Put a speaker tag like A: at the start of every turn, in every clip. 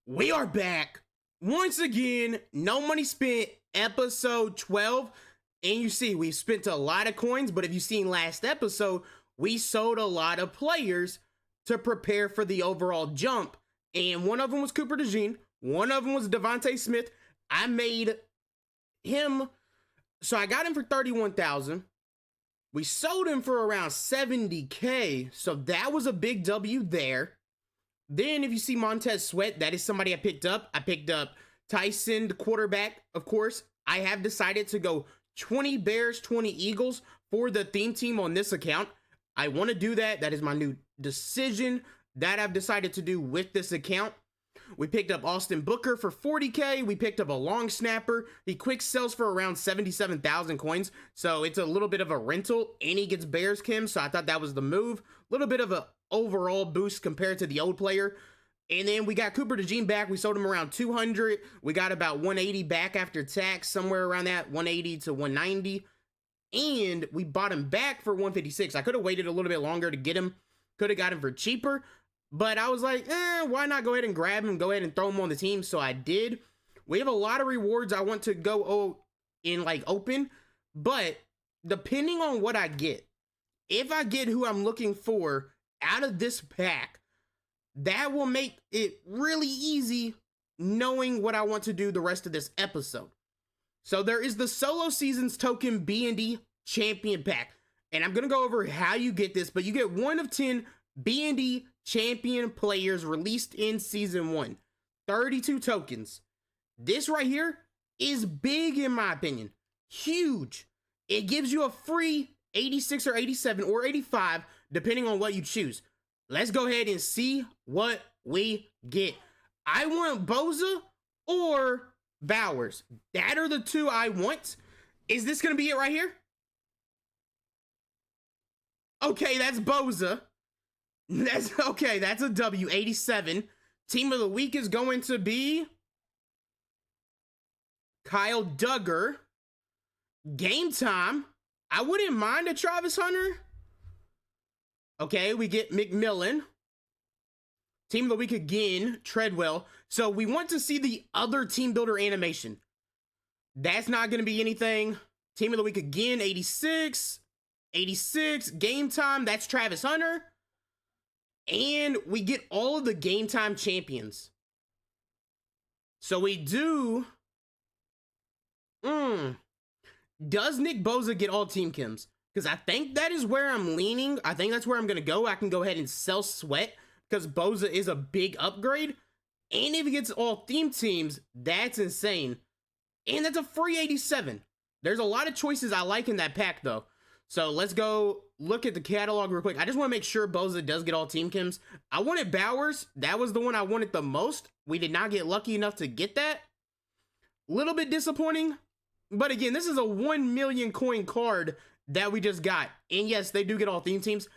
A: We are back once again. No money spent, episode 12. And you see, we've spent a lot of coins, but if you've seen last episode, we sold a lot of players to prepare for the overall jump. And one of them was Cooper DeJean. One of them was Devontae Smith. I made him, so I got him for 31,000. We sold him for around 70K. So that was a big W there. Then if you see Montez Sweat, that is somebody I picked up. I picked up Tyson, the quarterback, of course. I have decided to go 20 Bears, 20 Eagles for the theme team on this account. I want to do that. That is my new decision that I've decided to do with this account. We picked up Austin Booker for 40K. We picked up a long snapper. He quick sells for around 77,000 coins. So it's a little bit of a rental and he gets Bears Kim. So I thought that was the move. A little bit of a overall boost compared to the old player. And then we got Cooper DeJean back. We sold him around 200. We got about 180 back after tax, somewhere around that 180 to 190. And we bought him back for 156. I could have waited a little bit longer to get him. Could have got him for cheaper. But I was like, why not go ahead and grab him, go ahead and throw him on the team? So I did. We have a lot of rewards I want to go in like open. But depending on what I get, if I get who I'm looking for out of this pack, that will make it really easy knowing what I want to do the rest of this episode. So there is the Solo Seasons Token BND Champion Pack. And I'm going to go over how you get this, but you get 1 of 10 BND Champion players released in Season 1. 32 tokens. This right here is big in my opinion. Huge. It gives you a free 86 or 87 or 85, depending on what you choose. Let's go ahead and see what we get. I want Boza or Bowers. That are the two I want. Is this going to be it right here? Okay, that's Boza. That's okay. That's a W. 87. Team of the week is going to be Kyle Duggar. Game time. I wouldn't mind a Travis Hunter. Okay, we get McMillan. Team of the week again, Treadwell. So we want to see the other team builder animation. That's not going to be anything. Team of the week again, 86. 86. Game time, that's Travis Hunter. And we get all of the game time champions. So we do. Does Nick Boza get all team Kims? Because I think that is where I'm leaning. I think that's where I'm going to go. I can go ahead and sell Sweat because Boza is a big upgrade. And if he gets all theme teams, that's insane. And that's a free 87. There's a lot of choices I like in that pack, though. So let's go look at the catalog real quick. I just want to make sure Boza does get all team Kims. I wanted Bowers. That was the one I wanted the most. We did not get lucky enough to get that. Little bit disappointing. But again, this is a 1 million coin card that we just got. And yes, they do get all theme teams.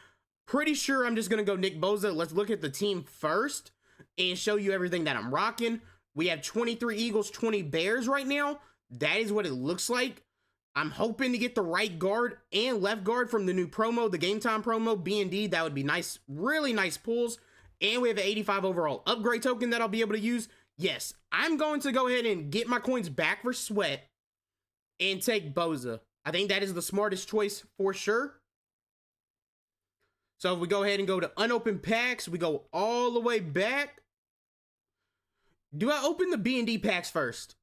A: Pretty sure I'm just going to go Nick Boza. Let's look at the team first and show you everything that I'm rocking. We have 23 Eagles, 20 Bears right now. That is what it looks like. I'm hoping to get the right guard and left guard from the new promo, the game time promo, BND. That would be nice, really nice pulls. And we have an 85 overall upgrade token that I'll be able to use. Yes, I'm going to go ahead and get my coins back for Sweat and take Boza. I think that is the smartest choice for sure. So if we go ahead and go to unopened packs, we go all the way back. Do I open the BND packs first?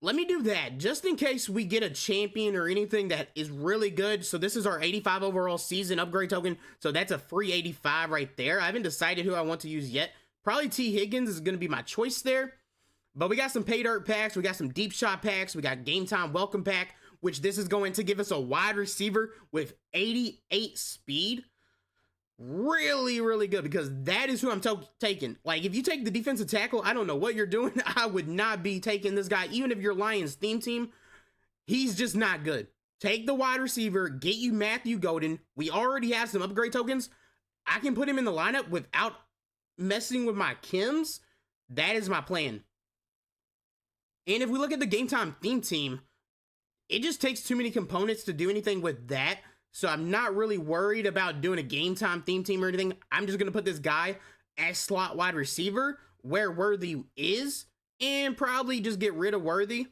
A: Let me do that just in case we get a champion or anything that is really good. So this is our 85 overall season upgrade token. So that's a free 85 right there. I haven't decided who I want to use yet. Probably T. Higgins is going to be my choice there. But we got some pay dirt packs. We got some deep shot packs. We got game time welcome pack, which this is going to give us a wide receiver with 88 speed. Really, really good because that is who I'm taking. Like, if you take the defensive tackle, I don't know what you're doing. I would not be taking this guy. Even if you're Lions theme team, he's just not good. Take the wide receiver, get you Matthew Golden. We already have some upgrade tokens. I can put him in the lineup without messing with my Kims. That is my plan. And if we look at the game time theme team, it just takes too many components to do anything with that. So I'm not really worried about doing a game time theme team or anything. I'm just going to put this guy as slot wide receiver where Worthy is and probably just get rid of Worthy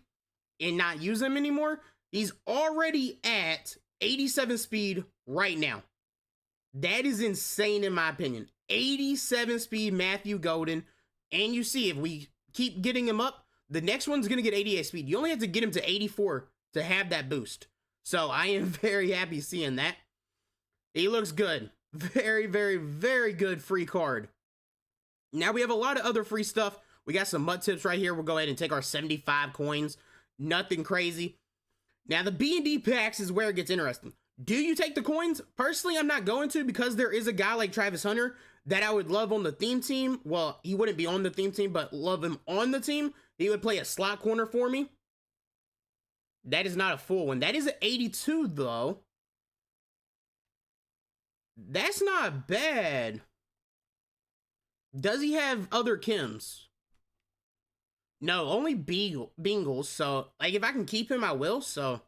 A: and not use him anymore. He's already at 87 speed right now. That is insane in my opinion. 87 speed Matthew Golden. And you see, if we keep getting him up, the next one's going to get 88 speed. You only have to get him to 84 to have that boost. So I am very happy seeing that. He looks good. Very, very, very good free card. Now we have a lot of other free stuff. We got some mud tips right here. We'll go ahead and take our 75 coins. Nothing crazy. Now the BND packs is where it gets interesting. Do you take the coins? Personally, I'm not going to, because there is a guy like Travis Hunter that I would love on the theme team. Well, he wouldn't be on the theme team, but love him on the team. He would play a slot corner for me. That is not a full one. That is an 82 though. That's not bad. Does he have other Kims? No, only Bengals. So, like, if I can keep him, I will. So,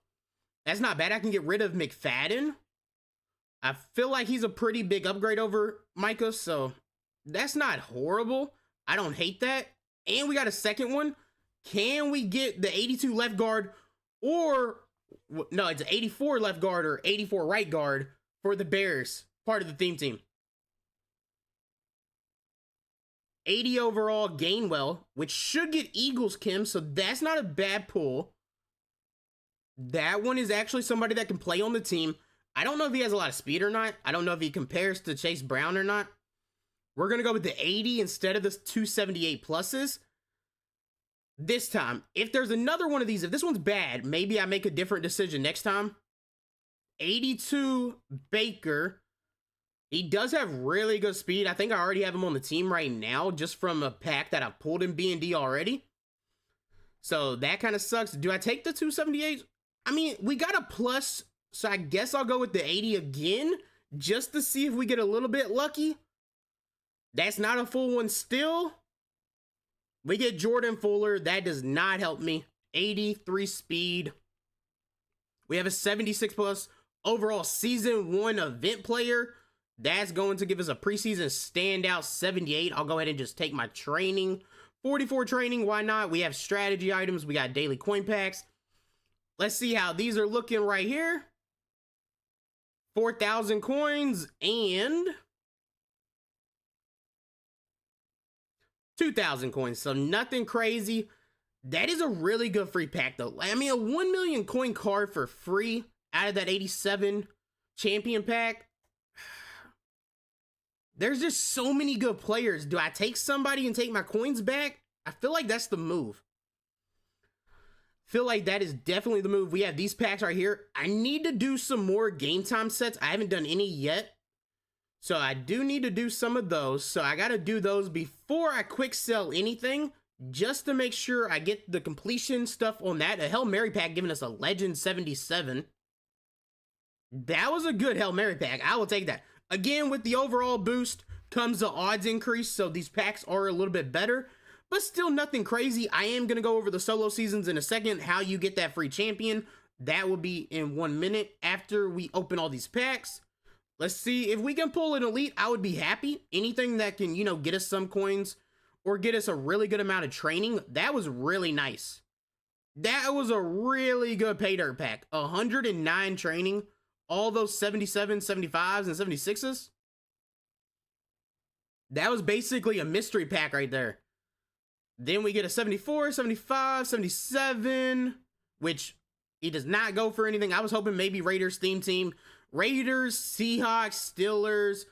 A: that's not bad. I can get rid of McFadden. I feel like he's a pretty big upgrade over Micah. So, that's not horrible. I don't hate that. And we got a second one. Can we get the 82 left guard? Or, no, it's an 84 left guard or 84 right guard for the Bears. Part of the theme team. 80 overall Gainwell, which should get Eagles Kim, so that's not a bad pull. That one is actually somebody that can play on the team. I don't know if he has a lot of speed or not. I don't know if he compares to Chase Brown or not. We're going to go with the 80 instead of the 278 pluses. This time, if there's another one of these, if this one's bad, maybe I make a different decision next time. 82 Baker. He does have really good speed. I think I already have him on the team right now, just from a pack that I've pulled in BND already. So that kind of sucks. Do I take the 278? I mean, we got a plus, so I guess I'll go with the 80 again, just to see if we get a little bit lucky. That's not a full one still. We get Jordan Fuller. That does not help me. 83 speed. We have a 76 plus overall season 1 event player. That's going to give us a preseason standout 78. I'll go ahead and just take my training. 44 training, why not? We have strategy items. We got daily coin packs. Let's see how these are looking right here. 4,000 coins and 2,000 coins. So nothing crazy. That is a really good free pack though. I mean, a 1 million coin card for free out of that 87 champion pack. There's just so many good players. Do I take somebody and take my coins back? I feel like that's the move. Feel like that is definitely the move. We have these packs right here. I need to do some more game time sets. I haven't done any yet. So I do need to do some of those. So I got to do those before I quick sell anything, just to make sure I get the completion stuff on that. A Hail Mary pack giving us a Legend 77. That was a good Hail Mary pack. I will take that. Again, with the overall boost comes the odds increase, so these packs are a little bit better, but still nothing crazy. I am going to go over the solo seasons in a second, how you get that free champion. That will be in 1 minute after we open all these packs. Let's see if we can pull an elite. I would be happy. Anything that can, get us some coins or get us a really good amount of training. That was really nice. That was a really good pay dirt pack. 109 training. All those 77, 75s, and 76s. That was basically a mystery pack right there. Then we get a 74, 75, 77, which he does not go for anything. I was hoping maybe Raiders theme team. Raiders, Seahawks, Steelers,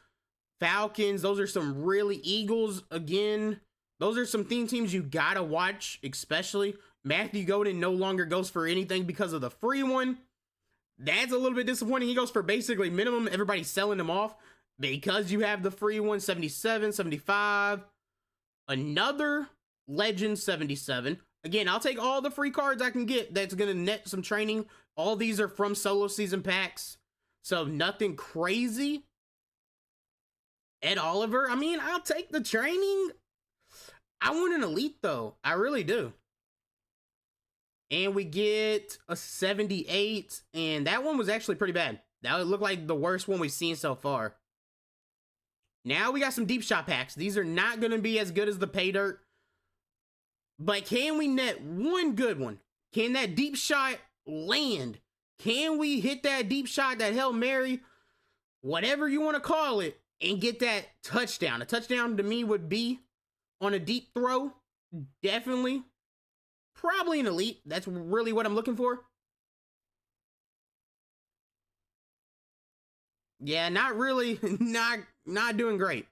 A: Falcons. Those are some really Eagles again. Those are some theme teams you gotta watch, especially. Matthew Golden no longer goes for anything because of the free one. That's a little bit disappointing. He goes for basically minimum. Everybody's selling him off because you have the free one, 77, 75. Another Legend 77. Again, I'll take all the free cards I can get. That's going to net some training. All these are from solo season packs. So nothing crazy. Ed Oliver. I mean, I'll take the training. I want an elite though. I really do. And we get a 78, and that one was actually pretty bad. That would look like the worst one we've seen so far. Now we got some deep shot packs. These are not going to be as good as the pay dirt. But can we net one good one? Can that deep shot land? Can we hit that deep shot, that Hail Mary, whatever you want to call it, and get that touchdown? A touchdown to me would be on a deep throw. Definitely. Probably an elite. That's really what I'm looking for. Yeah, not really. Not doing great.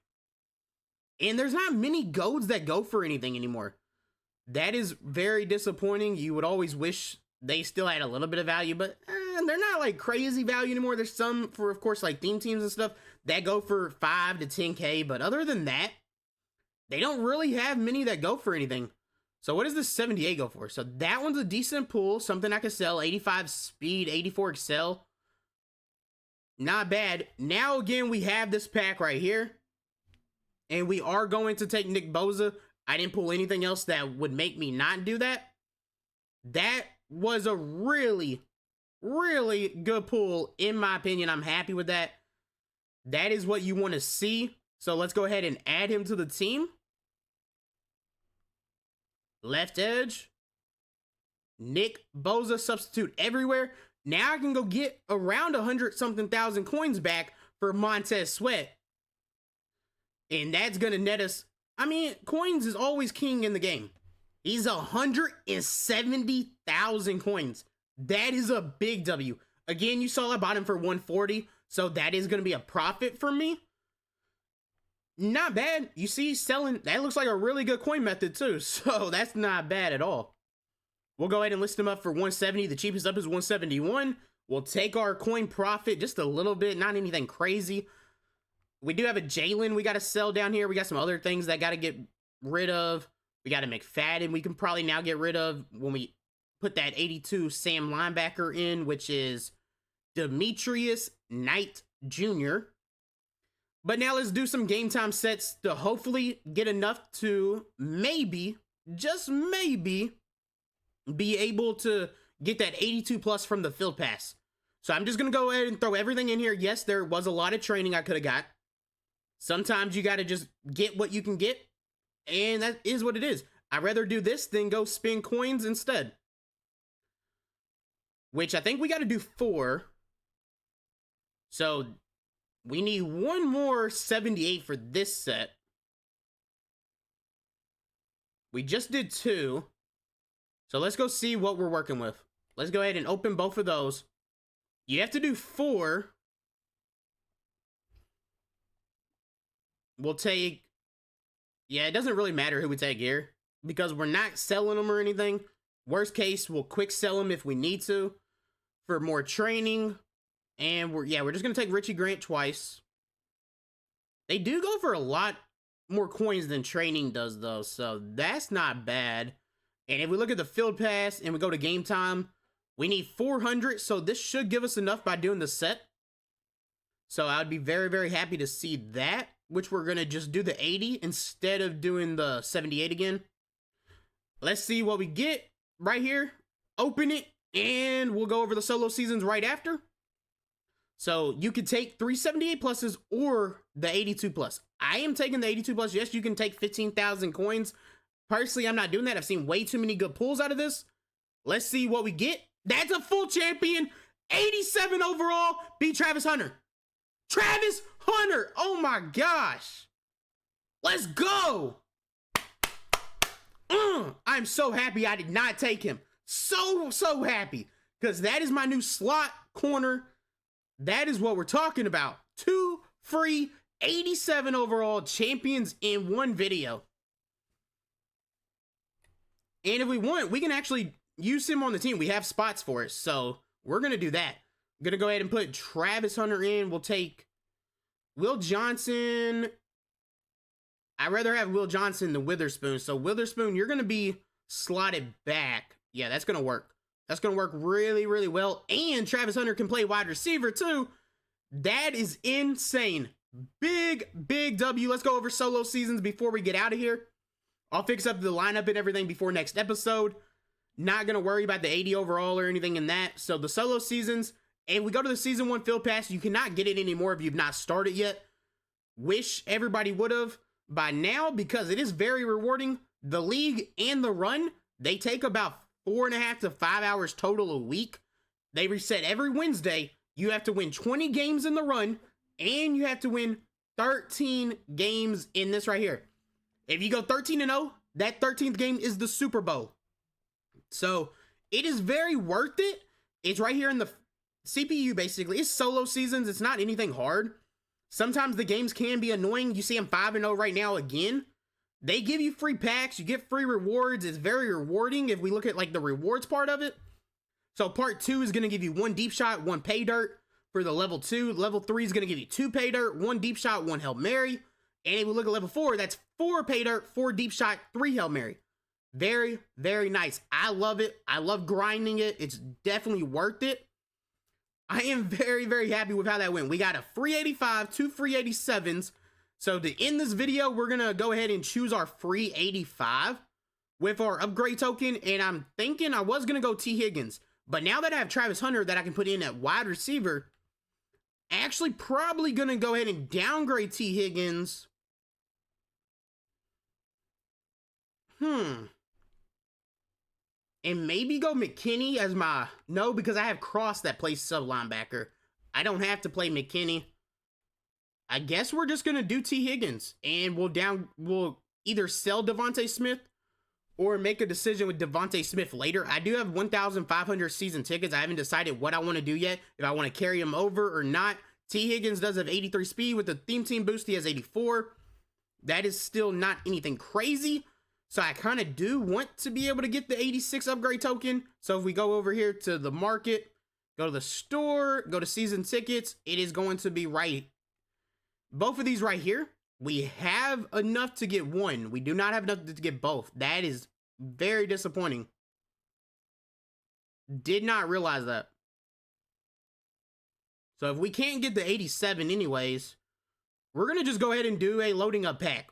A: And there's not many golds that go for anything anymore. That is very disappointing. You would always wish they still had a little bit of value, but they're not like crazy value anymore. There's some for, of course, like theme teams and stuff that go for 5 to 10K, but other than that, they don't really have many that go for anything. So what does this 78 go for? So that one's a decent pool, something I could sell. 85 speed, 84 excel. Not bad. Now again, we have this pack right here, and we are going to take Nick Bosa. I didn't pull anything else that would make me not do that. That was a really, really good pull, in my opinion. I'm happy with that. That is what you want to see. So let's go ahead and add him to the team. Left edge. Nick Bosa, substitute everywhere. Now I can go get around 100-something thousand coins back for Montez Sweat. And that's going to net us. I mean, coins is always king in the game. He's 170,000 coins. That is a big W. Again, you saw I bought him for 140. So that is going to be a profit for me. Not bad. You see, selling, that looks like a really good coin method too. So that's not bad at all. We'll go ahead and list them up for 170. The cheapest up is 171. We'll take our coin profit just a little bit, not anything crazy. We do have a Jalen we got to sell down here. We got some other things that got to get rid of. We got a McFadden we can probably now get rid of when we put that 82 Sam linebacker in, which is Demetrius Knight Jr. But now let's do some game time sets to hopefully get enough to maybe, just maybe, be able to get that 82 plus from the field pass. So I'm just going to go ahead and throw everything in here. Yes, there was a lot of training I could have got. Sometimes you got to just get what you can get. And that is what it is. I'd rather do this than go spin coins instead. Which I think we got to do 4. So we need one more 78 for this set. We just did 2. So let's go see what we're working with. Let's go ahead and open both of those. You have to do 4. We'll take... Yeah, it doesn't really matter who we take here, because we're not selling them or anything. Worst case, we'll quick sell them if we need to for more training. And we're just going to take Richie Grant twice. They do go for a lot more coins than training does, though, so that's not bad. And if we look at the field pass and we go to game time, we need 400, so this should give us enough by doing the set. So I would be very, very happy to see that, which we're going to just do the 80 instead of doing the 78 again. Let's see what we get right here. Open it, and we'll go over the solo seasons right after. So you could take 378 pluses or the 82 plus. I am taking the 82 plus. Yes, you can take 15,000 coins. Personally, I'm not doing that. I've seen way too many good pulls out of this. Let's see what we get. That's a full champion. 87 overall. Beat Travis Hunter. Travis Hunter. Oh my gosh. Let's go. I'm so happy I did not take him. So happy. Because that is my new slot corner. That is what we're talking about. 2 free 87 overall champions in one video. And if we want, we can actually use him on the team. We have spots for it. So we're going to do that. I'm going to go ahead and put Travis Hunter in. We'll take Will Johnson. I'd rather have Will Johnson than Witherspoon. So Witherspoon, you're going to be slotted back. Yeah, that's going to work. That's going to work really, really well. And Travis Hunter can play wide receiver too. That is insane. Big W. Let's go over solo seasons before we get out of here. I'll fix up the lineup and everything before next episode. Not going to worry about the 80 overall or anything in that. So the solo seasons, and we go to the season 1 field pass. You cannot get it anymore if you've not started yet. wish everybody would have by now, because it is very rewarding. The league and the run, they take about 4.5 to 5 hours total a week. They reset every Wednesday. You have to win 20 games in the run, and you have to win 13 games in this right here. If you go 13-0, that 13th game is the Super Bowl. So it is very worth it. It's right here in the CPU, basically. It's solo seasons. It's not anything hard. Sometimes the games can be annoying. You see I'm 5-0 right now again. They give you free packs. You get free rewards. It's very rewarding if we look at like the rewards part of it. So part 2 is going to give you 1 deep shot, 1 pay dirt for the level 2. Level 3 is going to give you 2 pay dirt, 1 deep shot, 1 Hail Mary. And if we look at level 4, that's 4 pay dirt, 4 deep shot, 3 Hail Mary. Very, very nice. I love it. I love grinding it. It's definitely worth it. I am very, very happy with how that went. We got a free 85, 2 free 87s. So to end this video, we're going to go ahead and choose our free 85 with our upgrade token. And I'm thinking I was going to go T. Higgins. But now that I have Travis Hunter that I can put in at wide receiver, actually probably going to go ahead and downgrade T. Higgins. And maybe go McKinney as my... No, because I have Cross that plays sub linebacker. I don't have to play McKinney. I guess we're just going to do T. Higgins. And we'll either sell Devontae Smith or make a decision with Devontae Smith later. I do have 1,500 season tickets. I haven't decided what I want to do yet. If I want to carry him over or not. T. Higgins does have 83 speed. With the theme team boost, he has 84. That is still not anything crazy. So I kind of do want to be able to get the 86 upgrade token. So if we go over here to the market, go to the store, go to season tickets, it is going to be right. Both of these right here, we have enough to get one. We do not have enough to get both. That is very disappointing. Did not realize that. So if we can't get the 87 anyways, we're going to just go ahead and do a loading up pack.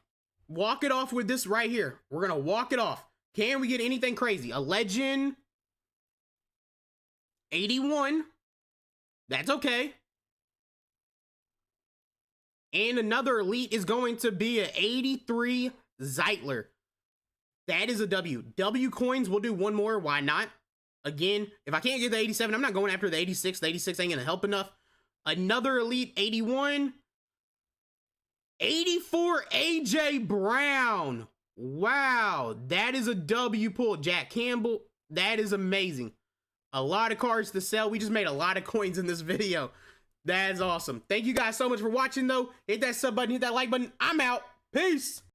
A: Walk it off with this right here. We're going to walk it off. Can we get anything crazy? A legend. 81. That's okay. And another elite is going to be an 83 Zeitler. That is a W. W coins, we'll do one more. Why not? Again, if I can't get the 87, I'm not going after the 86. The 86 ain't going to help enough. Another elite 81. 84 AJ Brown. Wow. That is a W pull. Jack Campbell. That is amazing. A lot of cards to sell. We just made a lot of coins in this video. That is awesome. Thank you guys so much for watching, though. Hit that sub button. Hit that like button. I'm out. Peace.